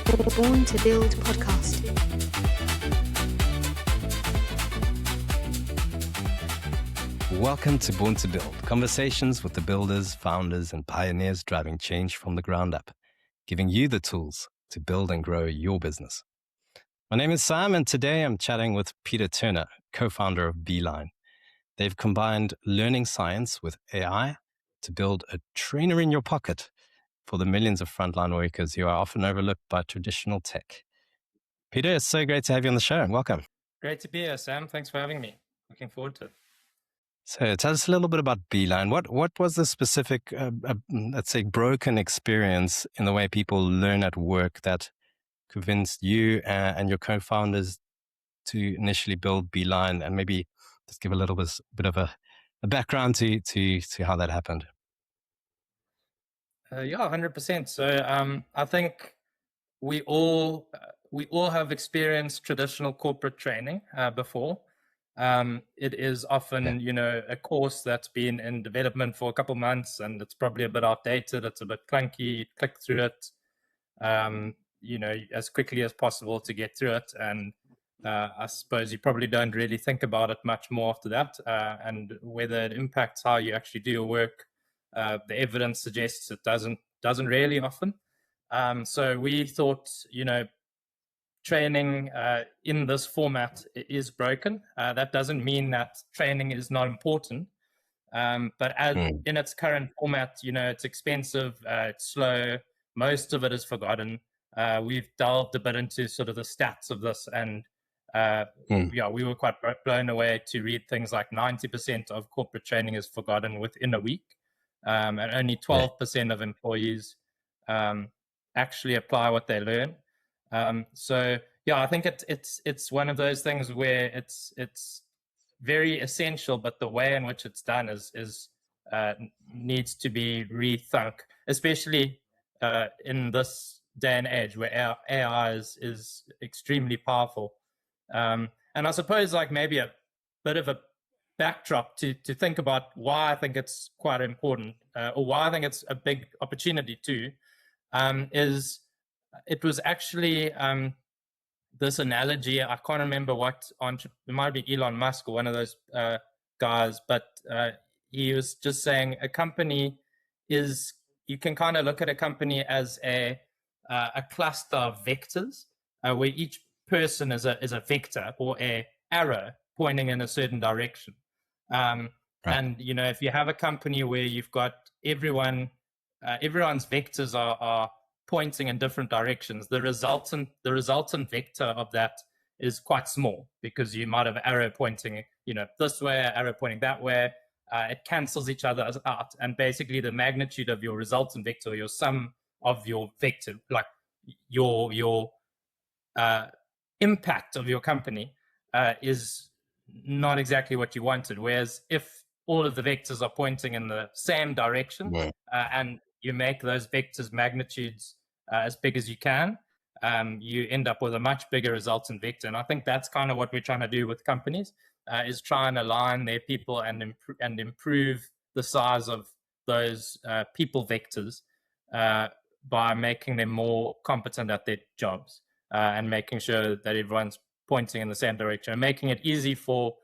Born to Build podcast. Welcome to Born to Build, conversations with the builders, founders, and pioneers driving change from the ground up, giving you the tools to build and grow your business. My name is Sam, and today I'm chatting with Peter Turner, co-founder of Beeline. They've combined learning science with AI to build a trainer in your pocket for the millions of frontline workers who are often overlooked by traditional tech. Peter, it's so great to have you on the show. Welcome. Great to be here, Sam. Thanks for having me. Looking forward to it. So tell us a little bit about Beeline. What was the specific, let's say, broken experience in the way people learn at work that convinced you and your co-founders to initially build Beeline, and maybe just give a little bit of a background to how that happened? Yeah, 100%. So I think we all have experienced traditional corporate training before. It is often, a course that's been in development for a couple months, and it's probably a bit outdated. It's a bit clunky. Click through it, as quickly as possible to get through it. And I suppose you probably don't really think about it much more after that, and whether it impacts how you actually do your work. The evidence suggests it doesn't really often. So we thought, training in this format is broken. That doesn't mean that training is not important, but in its current format, it's expensive, it's slow, most of it is forgotten. We've delved a bit into sort of the stats of this, and we were quite blown away to read things like 90% of corporate training is forgotten within a week, and only 12% of employees actually apply what they learn. I think it's one of those things where it's very essential, but the way in which it's done is needs to be rethunk, especially in this day and age where AI is extremely powerful. And I suppose maybe a bit of a backdrop to think about why I think it's quite important, or why I think it's a big opportunity too, is it was actually this analogy. I can't remember it might be Elon Musk or one of those guys, but he was just saying a company you can kind of look at a company as a cluster of vectors, where each person is a vector or a arrow pointing in a certain direction. Right. And if you have a company where you've got everyone's vectors are pointing in different directions, the resultant vector of that is quite small, because you might have an arrow pointing this way, an arrow pointing that way. It cancels each other out, and basically the magnitude of your resultant vector, your sum of your vector, like your impact of your company, is not exactly what you wanted. Whereas if all of the vectors are pointing in the same direction, and you make those vectors magnitudes as big as you can, you end up with a much bigger resultant vector. And I think that's kind of what we're trying to do with companies, is try and align their people and improve the size of those people vectors by making them more competent at their jobs, and making sure that everyone's pointing in the same direction, and making it easy for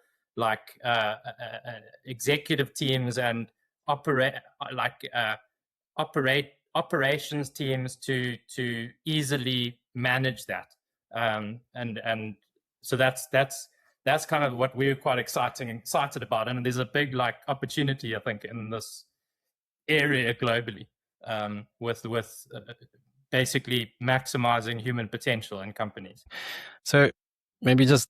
executive teams and operations teams to easily manage that. And so that's kind of what we're quite excited about. And there's a big opportunity, I think, in this area globally, with basically maximizing human potential in companies. So maybe just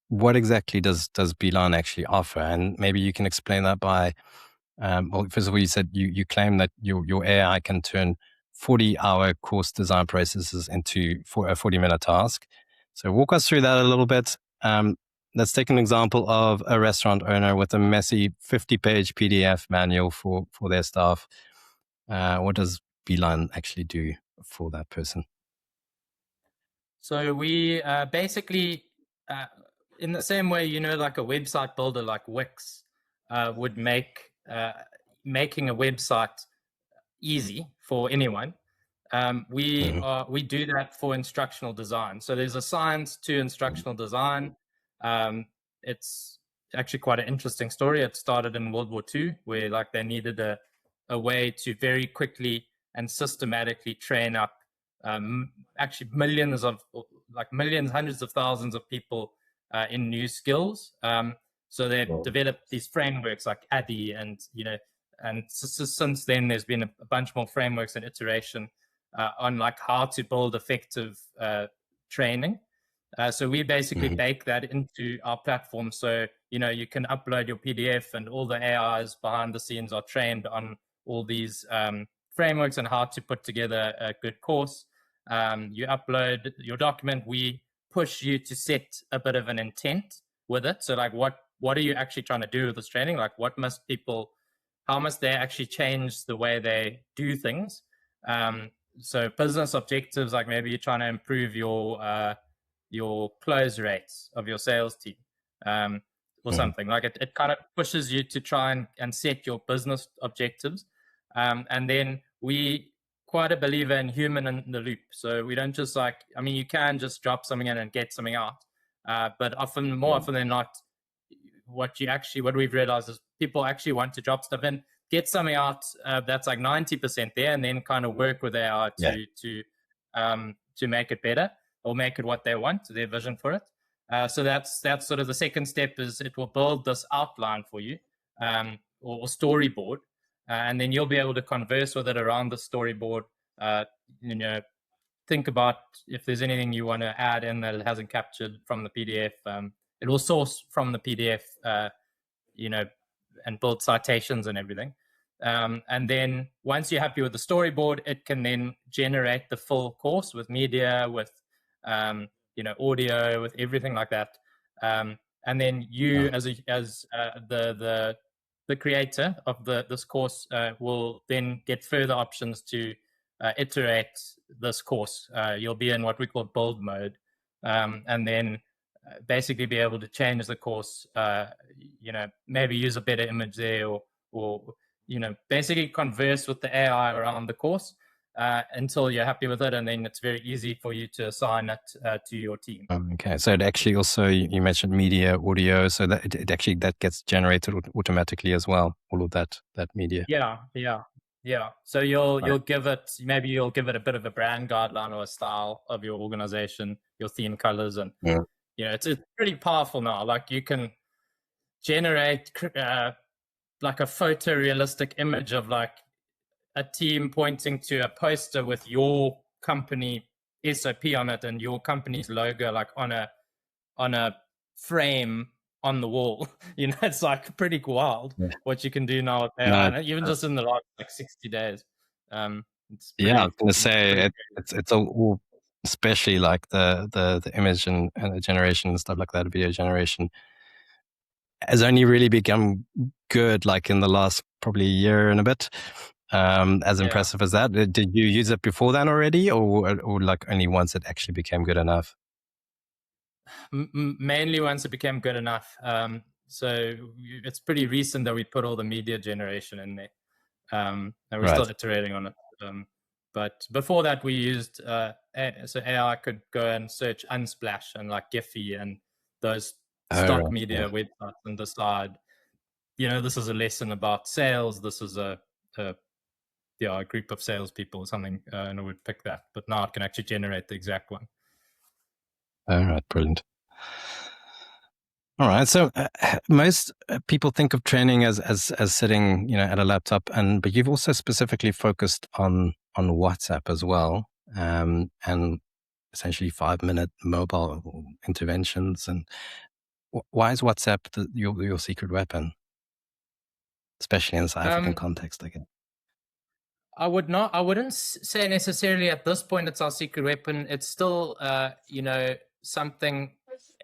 what exactly does Beeline actually offer? And maybe you can explain that by, first of all, you said you claim that your AI can turn 40-hour course design processes into a 40-minute task. So walk us through that a little bit. Let's take an example of a restaurant owner with a messy 50-page PDF manual for their staff. What does Beeline actually do for that person? So we basically, in the same way, like a website builder like Wix would make making a website easy for anyone. We do that for instructional design. So there's a science to instructional design. It's actually quite an interesting story. It started in World War II, where like they needed a way to very quickly and systematically train up actually millions, hundreds of thousands of people in new skills. So they've developed these frameworks like ADDIE, and since then there's been a bunch more frameworks and iteration on like how to build effective training. So we basically bake that into our platform. So, you can upload your PDF, and all the AIs behind the scenes are trained on all these frameworks and how to put together a good course. You upload your document. We push you to set a bit of an intent with it. So like, what are you actually trying to do with this training? Like, how must they actually change the way they do things? So business objectives, like maybe you're trying to improve your close rates of your sales team, or something like it kind of pushes you to try and set your business objectives. And then we quite a believer in human in the loop. So we don't just you can just drop something in and get something out. But more often than not, what we've realized is people actually want to drop stuff in, get something out that's like 90% there, and then kind of work with AI to make it better, or make it what they want, their vision for it. So that's sort of the second step, is it will build this outline for you, or storyboard, and then you'll be able to converse with it around the storyboard. Think about if there's anything you want to add in that it hasn't captured from the PDF. It will source from the PDF, and build citations and everything. And then once you're happy with the storyboard, it can then generate the full course with media, with audio, with everything like that. And then you, as the creator of this course, will then get further options to iterate this course. You'll be in what we call build mode, and then basically be able to change the course, maybe use a better image there, or basically converse with the AI around the course until you're happy with it, and then it's very easy for you to assign it to your team. Okay, so it actually also, you mentioned media, audio, so that it actually that gets generated automatically as well, all of that media. Yeah. So you'll give it a bit of a brand guideline or a style of your organization, your theme colors, and it's pretty powerful now. Like, you can generate like a photorealistic image of like a team pointing to a poster with your company SOP on it and your company's logo like on a frame on the wall. It's like pretty wild what you can do now with AI, even just in the last like 60 days. It's pretty, I was going to say it's all, especially like the image and the generation and stuff like that, video generation, has only really become good like in the last probably year and a bit. As impressive as that, did you use it before then already, or like only once it actually became good enough? Mainly once it became good enough. So it's pretty recent that we put all the media generation in there, and we're still iterating on it. But before that, we used so AI could go and search Unsplash and like Giphy and those stock media websites and decide, this is a lesson about sales. This is a group of salespeople or something, and it would pick that. But now it can actually generate the exact one. All right, brilliant. All right. So most people think of training as sitting, at a laptop, but you've also specifically focused on WhatsApp as well, and essentially 5-minute mobile interventions. And why is WhatsApp your secret weapon, especially in the South African context again? I wouldn't say necessarily at this point it's our secret weapon. It's still, something.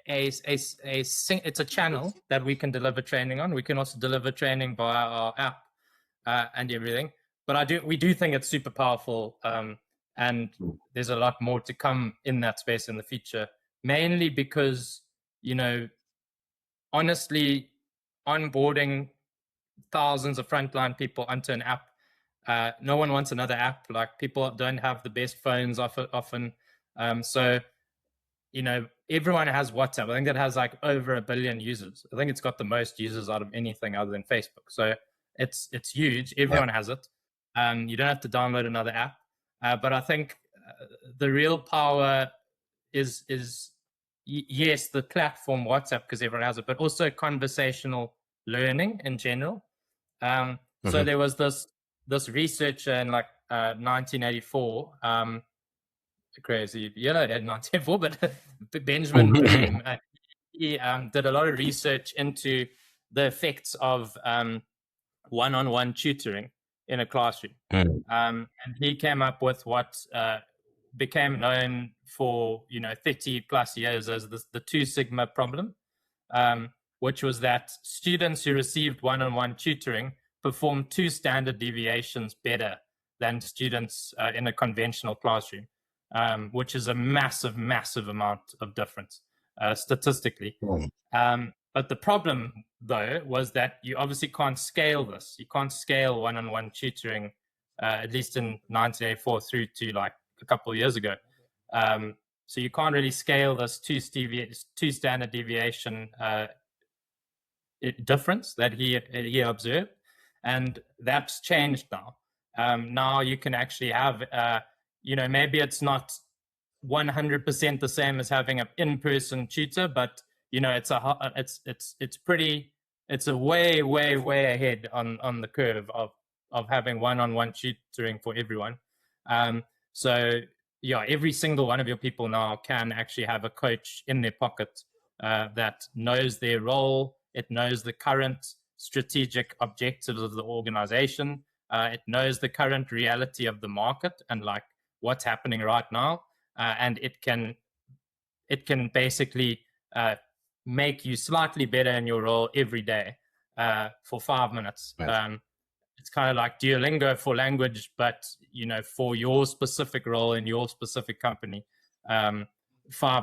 It's a channel that we can deliver training on. We can also deliver training via our app and everything. But we do think it's super powerful, and there's a lot more to come in that space in the future. Mainly because, honestly, onboarding thousands of frontline people onto an app No one wants another app. Like, people don't have the best phones often. So, everyone has WhatsApp. I think it has like over 1 billion users. I think it's got the most users out of anything other than Facebook. So it's huge. Everyone has it. You don't have to download another app. But I think the real power is yes, the platform WhatsApp, because everyone has it, but also conversational learning in general. So there was this researcher in like 1984. Crazy, in 1984, but Benjamin Bloom, he did a lot of research into the effects of one-on-one tutoring in a classroom. And he came up with what became known for 30 plus years as the 2 sigma problem, which was that students who received one-on-one tutoring performed 2 standard deviations better than students in a conventional classroom, which is a massive amount of difference statistically. But the problem, though, was that you obviously can't scale this. You can't scale one-on-one tutoring, at least in 1984 through to like a couple of years ago. So you can't really scale this 2 standard deviation difference that he observed. And that's changed now. Now you can actually have, maybe it's not 100% the same as having an in-person tutor, but it's a way ahead on the curve of having one-on-one tutoring for everyone. So yeah, every single one of your people now can actually have a coach in their pocket that knows their role. It knows the current strategic objectives of the organization. It knows the current reality of the market and like what's happening right now. And it can basically make you slightly better in your role every day for 5 minutes. Right. It's kind of like Duolingo for language, but for your specific role in your specific company. 5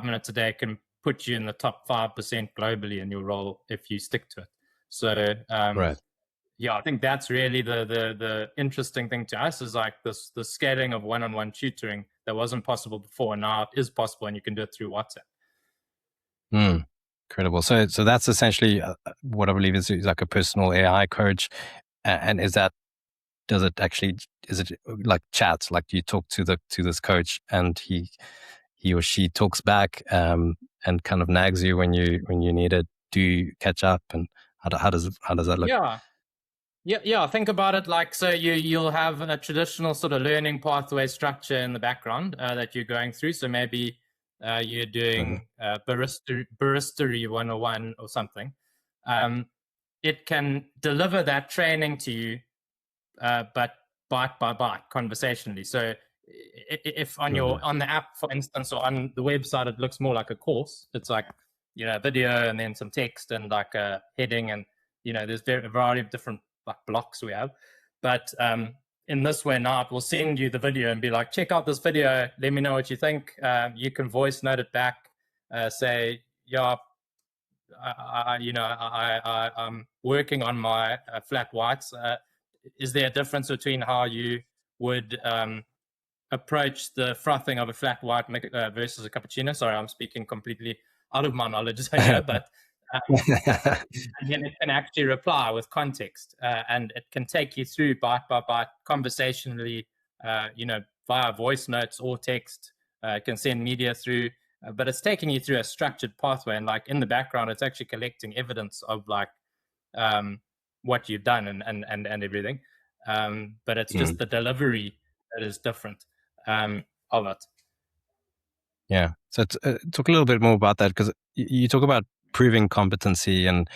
minutes a day can put you in the top 5% globally in your role if you stick to it. So right. Yeah, I think that's really the interesting thing to us, is like the scaling of one-on-one tutoring that wasn't possible before, and now it is possible, and you can do it through WhatsApp. Incredible. So that's essentially what I believe is like a personal AI coach. And is it like chat? Like, do you talk to this coach and he or she talks back and kind of nags you when you need it? Do you catch up, and how does that look? Yeah. Think about it like, so you'll have a traditional sort of learning pathway structure in the background that you're going through. So maybe you're doing baristery 101 or something. It can deliver that training to you, but bite by bite, conversationally. So if on the app, for instance, or on the website, it looks more like a course. It's like video and then some text and like a heading, and there's a variety of different like blocks we have. But in this way now, it will send you the video and be like, check out this video, let me know what you think. You can voice note it back, say, yeah, I'm working on my flat whites. Is there a difference between how you would approach the frothing of a flat white versus a cappuccino? Sorry, I'm speaking completely out of my knowledge here, but and then it can actually reply with context, and it can take you through bite by bite, conversationally, via voice notes or text. It can send media through, but it's taking you through a structured pathway, and like in the background, it's actually collecting evidence of like what you've done and everything. But it's just the delivery that is different of it. Yeah. So talk a little bit more about that, because you talk about proving competency, and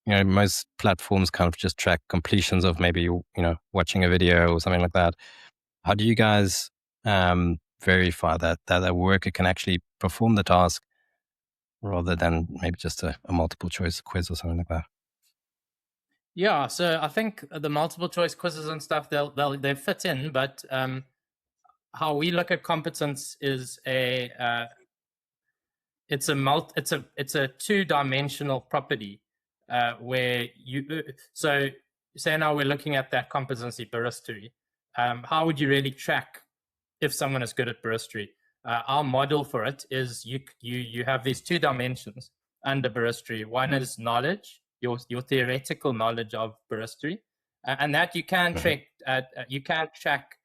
most platforms kind of just track completions of maybe watching a video or something like that. How do you guys verify that worker can actually perform the task rather than maybe just a multiple choice quiz or something like that? Yeah, so I think the multiple choice quizzes and stuff, they fit in, but how we look at competence is it's a two-dimensional property where so say now we're looking at that competency baristery. how would you really track if someone is good at baristry? Our model for it is you have these 2 dimensions under baristry. One is knowledge, your theoretical knowledge of baristry, and that you can track. You can track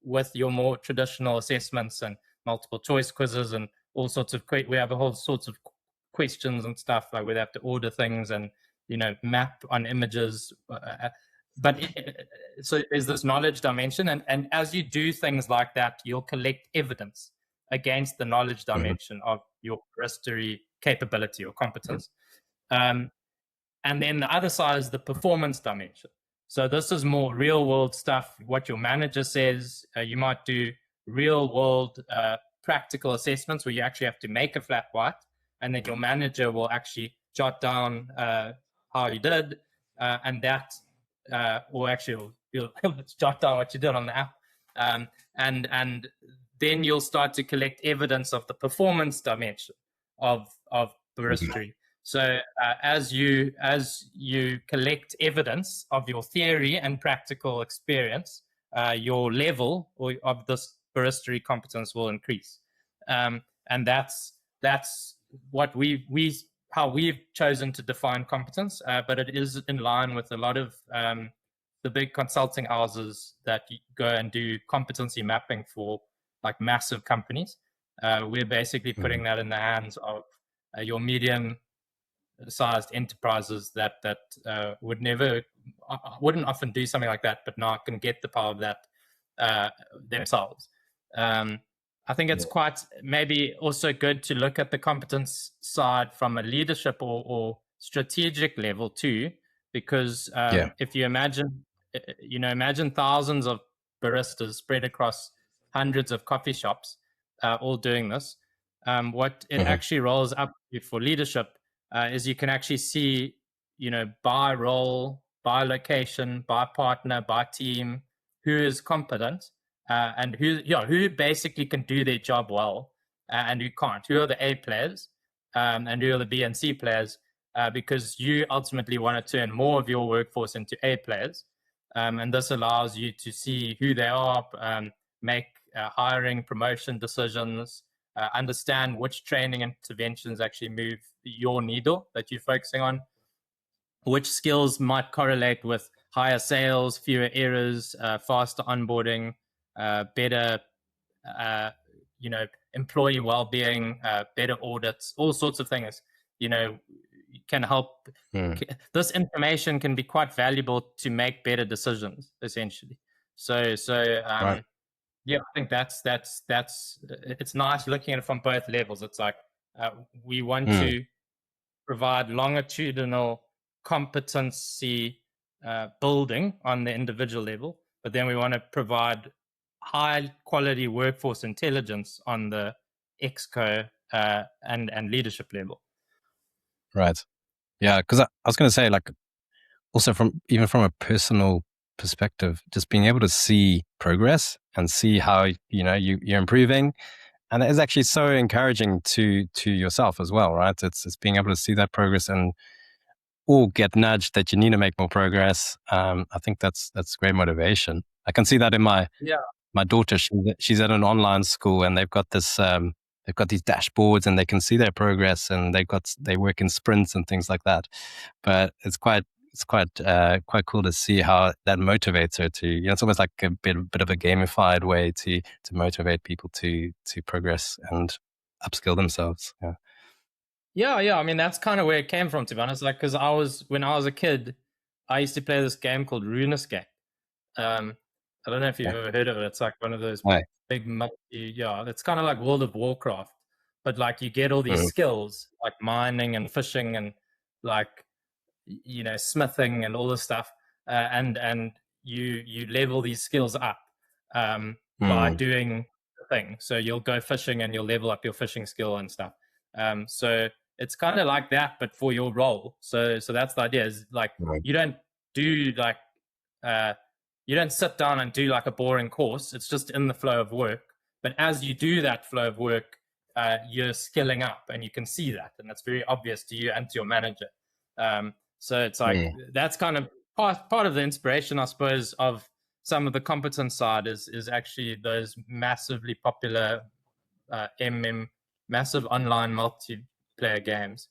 with your more traditional assessments and multiple choice quizzes and all sorts of. We have a whole sorts of questions and stuff, like we have to order things and map on images. But so there's this knowledge dimension, and as you do things like that, you'll collect evidence against the knowledge dimension of your baristry capability or competence. And then the other side is the performance dimension. So this is more real world stuff, what your manager says. You might do real world practical assessments where you actually have to make a flat white, and then your manager will actually jot down how you did, and that will actually you'll jot down what you did on the app, and then you'll start to collect evidence of the performance dimension of baristry. So as you collect evidence of your theory and practical experience, your level of this baristry competence will increase, and that's what how we've chosen to define competence. But it is in line with a lot of the big consulting houses that go and do competency mapping for like massive companies. We're basically putting that in the hands of your medium-sized enterprises that wouldn't often do something like that, but now can get the power of that themselves. I think it's quite maybe also good to look at the competence side from a leadership or strategic level too, because if you imagine thousands of baristas spread across hundreds of coffee shops, all doing this. What it actually rolls up for leadership is you can actually see, by role, by location, by partner, by team, who is competent and who basically can do their job well and who can't. Who are the A players and who are the B and C players? Because you ultimately want to turn more of your workforce into A players. And this allows you to see who they are, make hiring, promotion decisions, understand which training interventions actually move your needle that you're focusing on, which skills might correlate with higher sales, fewer errors, faster onboarding, better employee well-being, better audits, all sorts of things, can help. This information can be quite valuable to make better decisions, essentially. So right. Yeah, I think that's it's nice looking at it from both levels. It's like we want to provide longitudinal competency building on the individual level, but then we want to provide high quality workforce intelligence on the exco and leadership level. Right. Yeah, because I was going to say, like, also from a personal perspective, just being able to see progress and see how you're improving, and it is actually so encouraging to yourself as well, right? It's being able to see that progress and or get nudged that you need to make more progress. I think that's great motivation. I can see that in my daughter. She's at an online school, and they've got this. They've got these dashboards, and they can see their progress, and they work in sprints and things like that. But it's quite cool to see how that motivates her to. It's almost like a bit of a gamified way to motivate people to progress and upskill themselves. Yeah. I mean, that's kind of where it came from, to be honest. Like, because when I was a kid, I used to play this game called Revolutionising. I don't know if you've ever heard of it. It's like one of those big, it's kind of like World of Warcraft, but like you get all these skills like mining and fishing and like, smithing and all this stuff. And you level these skills up by doing the thing. So you'll go fishing and you'll level up your fishing skill and stuff. So it's kind of like that, but for your role. So that's the idea, is like you don't do like you don't sit down and do like a boring course. It's just in the flow of work. But as you do that flow of work, you're skilling up, and you can see that, and that's very obvious to you and to your manager. So it's like that's kind of part of the inspiration, I suppose, of some of the competence side is actually those massively popular massive online multiplayer games.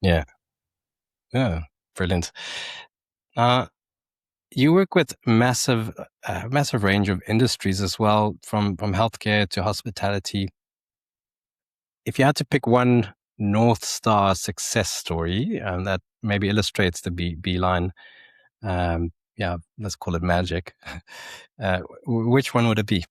Yeah. Brilliant. You work with massive range of industries as well, from healthcare to hospitality. If you had to pick one North Star success story that maybe illustrates the Beeline, let's call it magic, which one would it be?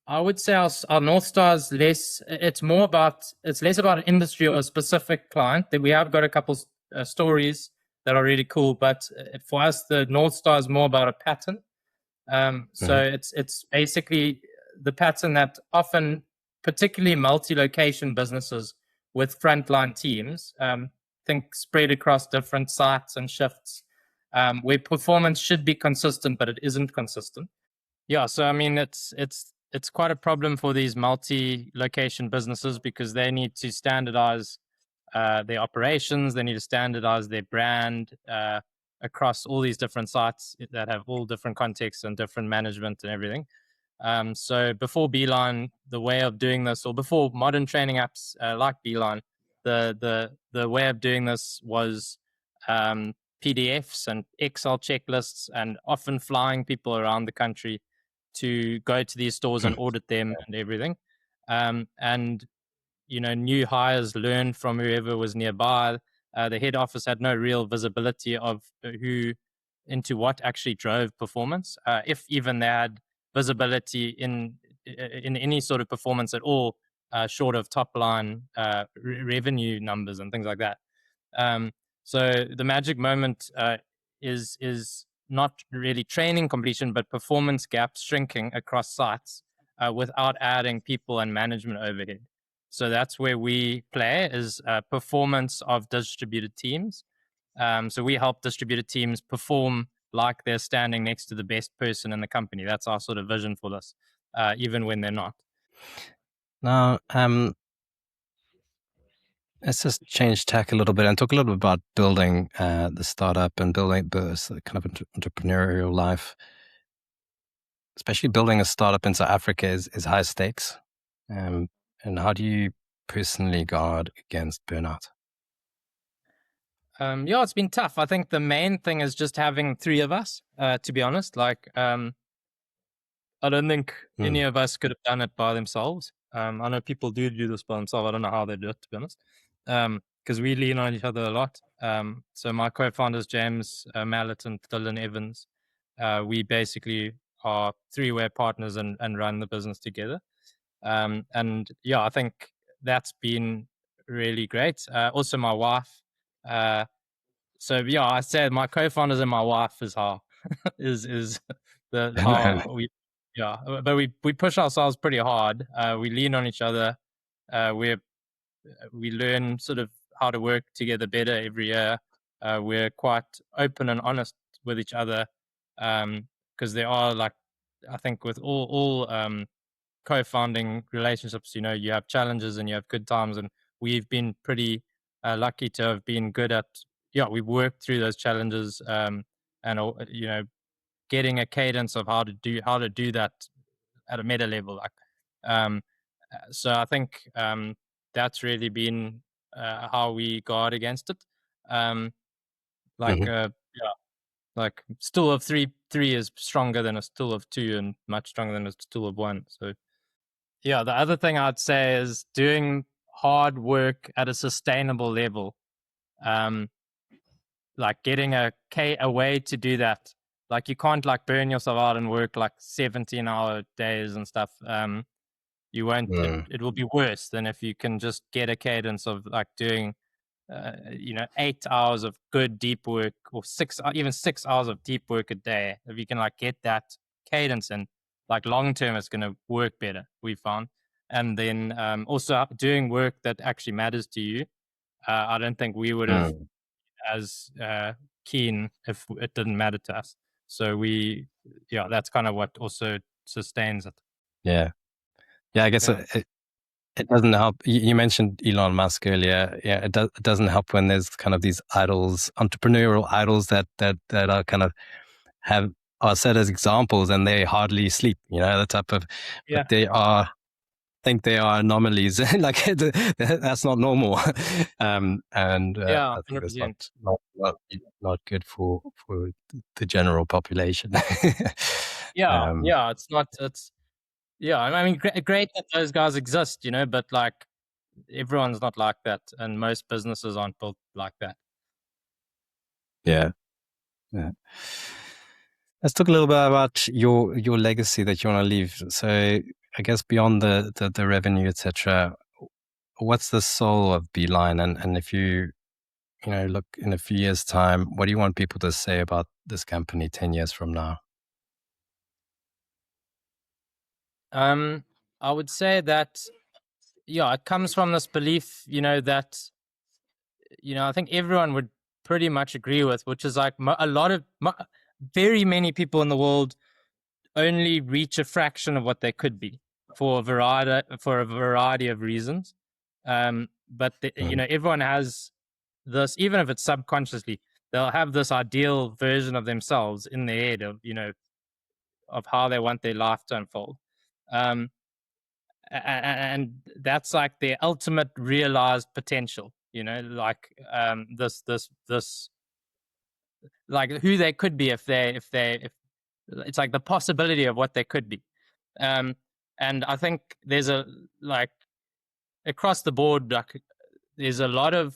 I would say our North Star is less. It's less about an industry or a specific client. That we have got a couple stories that are really cool, but for us, the North Star is more about a pattern. So it's basically the pattern that often, particularly multi-location businesses with frontline teams, think spread across different sites and shifts, where performance should be consistent, but it isn't consistent. Yeah, so I mean, it's quite a problem for these multi-location businesses because they need to standardize their operations. They need to standardize their brand across all these different sites that have all different contexts and different management and everything. So before Beeline, the way of doing this, or before modern training apps like Beeline, the way of doing this was PDFs and Excel checklists, and often flying people around the country to go to these stores and audit them and everything. And new hires learned from whoever was nearby. The head office had no real visibility of who into what actually drove performance, if even they had visibility in any sort of performance at all, short of top line revenue numbers and things like that. So the magic moment is not really training completion, but performance gaps shrinking across sites without adding people and management overhead. So that's where we play, is performance of distributed teams. So we help distributed teams perform like they're standing next to the best person in the company. That's our sort of vision for this, even when they're not. Now, let's just change tack a little bit and talk a little bit about building the startup and building the kind of entrepreneurial life. Especially building a startup in South Africa is high stakes. And how do you personally guard against burnout? Yeah, it's been tough. I think the main thing is just having three of us, to be honest. Like, I don't think any of us could have done it by themselves. I know people do this by themselves. I don't know how they do it, to be honest, because we lean on each other a lot. So my co-founders, James Mallet and Dylan Evans, we basically are three-way partners and run the business together. And yeah, I think that's been really great. Also, my wife. So yeah, I said my co-founders and my wife is how is the how we but we push ourselves pretty hard. We lean on each other. We learn sort of how to work together better every year. We're quite open and honest with each other, because there are, like, I think with all co-founding relationships, you have challenges and you have good times, and we've been pretty lucky to have been good at we've worked through those challenges, and getting a cadence of how to do that at a meta level, so I think that's really been how we guard against it. Like stool of three is stronger than a stool of two, and much stronger than a stool of one. So yeah, the other thing I'd say is doing hard work at a sustainable level. Like getting a way to do that. Like you can't like burn yourself out and work like 17-hour days and stuff. You won't. It will be worse than if you can just get a cadence of like doing 8 hours of good deep work, or 6 hours of deep work a day. If you can like get that cadence, and like long term it's going to work better, we found. And then also doing work that actually matters to you. I don't think we would have as keen if it didn't matter to us. So that's kind of what also sustains it. Yeah, I guess it doesn't help. You mentioned Elon Musk earlier. Yeah, it doesn't help when there's kind of these idols, entrepreneurial idols that are kind of have are set as examples, and they hardly sleep. The type of, Yeah. but think they are anomalies. Like that's not normal. And Yeah, I think that's 100%. not good for the general population. Yeah, um, yeah, it's not. It's yeah. I mean, great that those guys exist, but like everyone's not like that, and most businesses aren't built like that. yeah, yeah. Let's talk a little bit about your legacy that you want to leave. So I guess beyond the revenue, etc. What's the soul of Beeline? And if you look in a few years' time, what do you want people to say about this company 10 years from now? I would say that, yeah, it comes from this belief, that, I think everyone would pretty much agree with, which is like very many people in the world only reach a fraction of what they could be for a variety of reasons. But everyone has this, even if it's subconsciously, they'll have this ideal version of themselves in their head of how they want their life to unfold. And that's like their ultimate realized potential, like this like who they could be if it's like the possibility of what they could be. um and I think there's like across the board, like there's a lot of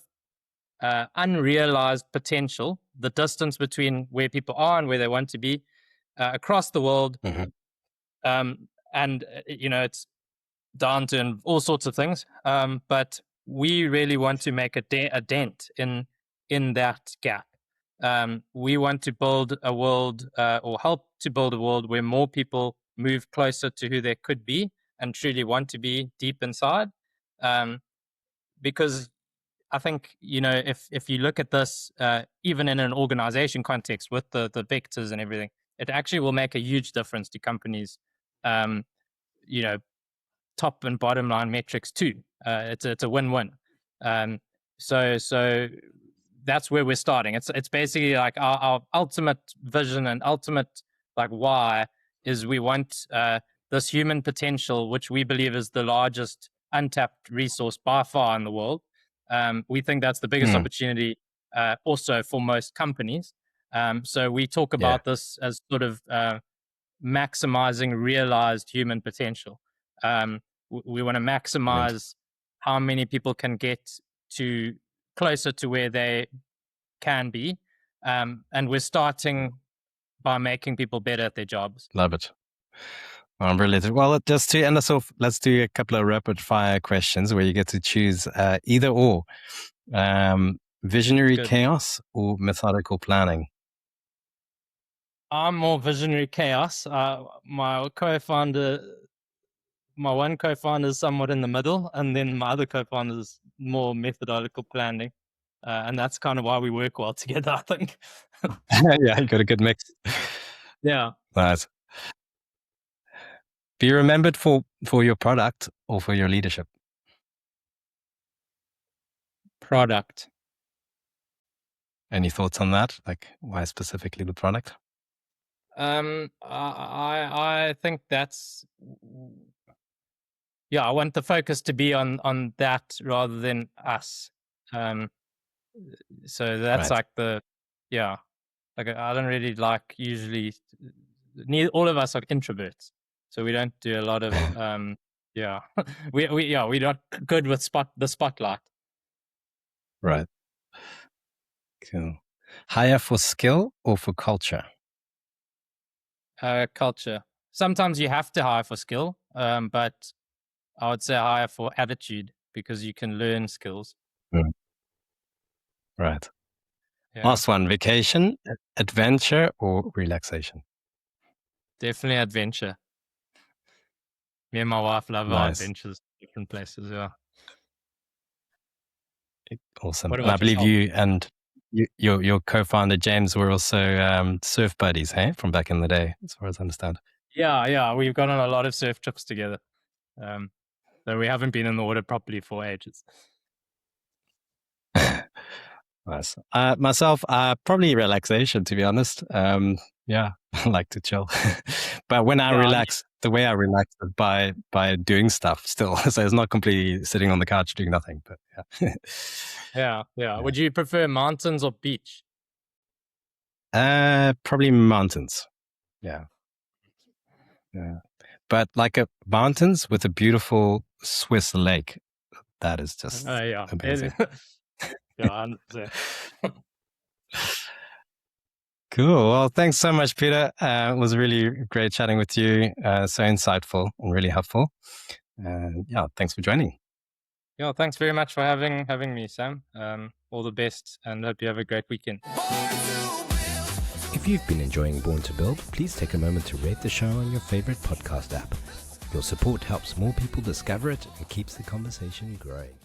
unrealized potential, the distance between where people are and where they want to be, across the world. Mm-hmm. And it's down to all sorts of things. But we really want to make a dent in that gap. We want to build a world, or help to build a world where more people move closer to who they could be and truly want to be deep inside. Because I think, if you look at this, even in an organization context with the vectors and everything, it actually will make a huge difference to companies. You know, top and bottom line metrics too. It's a win-win. So that's where we're starting. It's basically like our ultimate vision and ultimate like why is we want this human potential, which we believe is the largest untapped resource by far in the world. We think that's the biggest opportunity, also for most companies. So we talk about this as sort of maximizing realized human potential. We want to maximize how many people can get to closer to where they can be. And we're starting by making people better at their jobs. Love it. Related. Well, just to end us off, let's do a couple of rapid fire questions where you get to choose either or. Visionary chaos or methodical planning? I'm more visionary chaos. My one co-founder is somewhat in the middle, and then my other co-founder is more methodological planning. And that's kind of why we work well together, I think. Yeah, you got a good mix. Yeah. Nice. Be remembered for your product or for your leadership? Product. Any thoughts on that? Like, why specifically the product? I think that's, yeah, I want the focus to be on that rather than us. So that's Right. like like I don't really like usually. All of us are introverts, so we don't do a lot of yeah. We're not good with the spotlight. Right. Cool. Hire for skill or for culture? Culture. Sometimes you have to hire for skill, but I would say hire for attitude because you can learn skills. Right. Yeah. Last one, vacation, adventure, or relaxation? Definitely adventure. Me and my wife love our Nice. adventures, different places. Yeah. Awesome. What And I about believe yourself? you and your co-founder James were also surf buddies, hey, from back in the day, as far as I understand. Yeah. We've gone on a lot of surf trips together. Though we haven't been in the water properly for ages. Nice. Myself, probably relaxation, to be honest. Yeah, I like to chill. But when I Yeah, relax, the way I relax is by doing stuff still. So it's not completely sitting on the couch doing nothing. But yeah. Yeah. Yeah. Would you prefer mountains or beach? Probably mountains. Yeah. Yeah. But like a mountains with a beautiful Swiss lake. That is just Yeah. amazing. Yeah, 100%. Cool. Well, thanks so much, Peter. It was really great chatting with you. So insightful and really helpful. Yeah, thanks for joining. Yeah, thanks very much for having me, Sam. All the best, and hope you have a great weekend. If you've been enjoying Born to Build, please take a moment to rate the show on your favorite podcast app. Your support helps more people discover it and keeps the conversation growing.